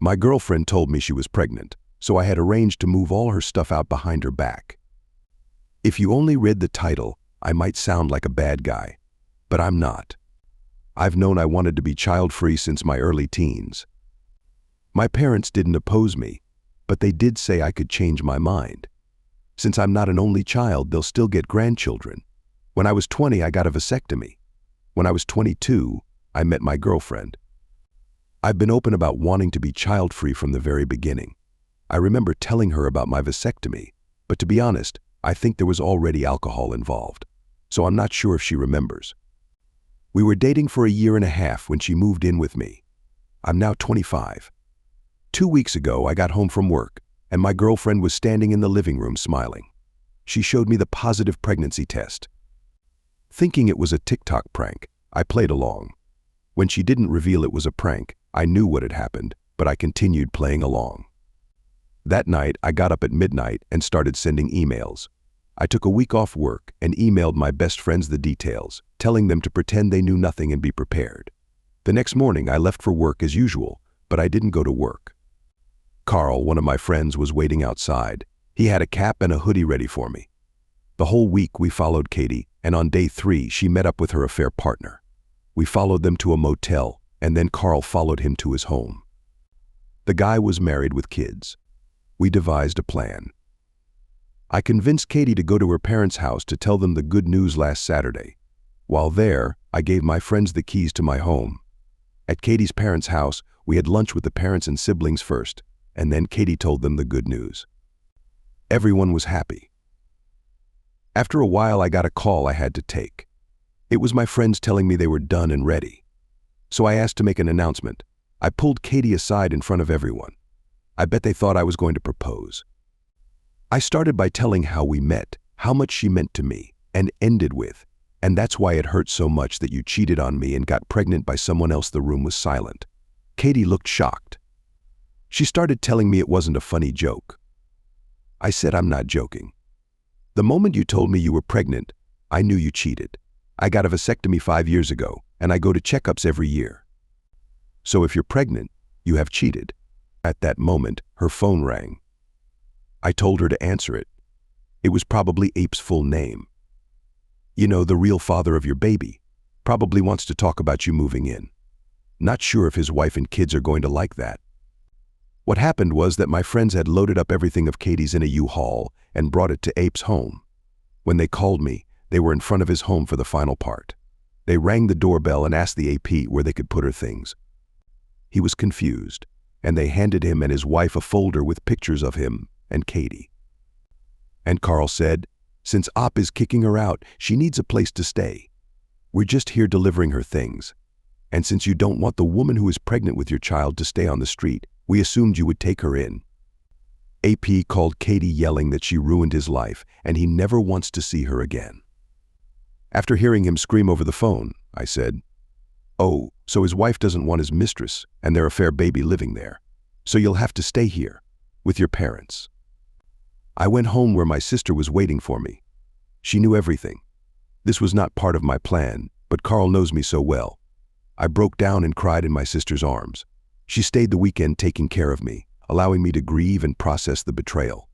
My girlfriend told me she was pregnant, so I had arranged to move all her stuff out behind her back. If you only read the title, I might sound like a bad guy, but I'm not. I've known I wanted to be child-free since my early teens. My parents didn't oppose me, but they did say I could change my mind. Since I'm not an only child, they'll still get grandchildren. When I was 20, I got a vasectomy. When I was 22, I met my girlfriend. I've been open about wanting to be child-free from the very beginning. I remember telling her about my vasectomy, but to be honest, I think there was already alcohol involved, so I'm not sure if she remembers. We were dating for a year and a half when she moved in with me. I'm now 25. 2 weeks ago, I got home from work, and my girlfriend was standing in the living room smiling. She showed me the positive pregnancy test. Thinking it was a TikTok prank, I played along. When she didn't reveal it was a prank, I knew what had happened, but I continued playing along. That night, I got up at midnight and started sending emails. I took a week off work and emailed my best friends the details, telling them to pretend they knew nothing and be prepared. The next morning, I left for work as usual, but I didn't go to work. Carl, one of my friends, was waiting outside. He had a cap and a hoodie ready for me. The whole week we followed Katie, and on day 3 she met up with her affair partner. We followed them to a motel, and then Carl followed him to his home. The guy was married with kids. We devised a plan. I convinced Katie to go to her parents' house to tell them the good news last Saturday. While there, I gave my friends the keys to my home. At Katie's parents' house, we had lunch with the parents and siblings first, and then Katie told them the good news. Everyone was happy. After a while, I got a call I had to take. It was my friends telling me they were done and ready. So I asked to make an announcement. I pulled Katie aside in front of everyone. I bet they thought I was going to propose. I started by telling how we met, how much she meant to me, and ended with, "And that's why it hurt so much that you cheated on me and got pregnant by someone else." The room was silent. Katie looked shocked. She started telling me it wasn't a funny joke. I said, "I'm not joking. The moment you told me you were pregnant, I knew you cheated. I got a vasectomy 5 years ago, and I go to checkups every year. So if you're pregnant, you have cheated." At that moment, her phone rang. I told her to answer it. It was probably Ape's full name. "You know, the real father of your baby. Probably wants to talk about you moving in. Not sure if his wife and kids are going to like that." What happened was that my friends had loaded up everything of Katie's in a U-Haul and brought it to Ape's home. When they called me, they were in front of his home for the final part. They rang the doorbell and asked the AP where they could put her things. He was confused, and they handed him and his wife a folder with pictures of him and Katie. And Carl said, "Since Op is kicking her out, she needs a place to stay. We're just here delivering her things. And since you don't want the woman who is pregnant with your child to stay on the street, we assumed you would take her in." AP called Katie yelling that she ruined his life and he never wants to see her again. After hearing him scream over the phone, I said, "Oh, so his wife doesn't want his mistress and their affair baby living there. So you'll have to stay here, with your parents." I went home where my sister was waiting for me. She knew everything. This was not part of my plan, but Carl knows me so well. I broke down and cried in my sister's arms. She stayed the weekend taking care of me, allowing me to grieve and process the betrayal.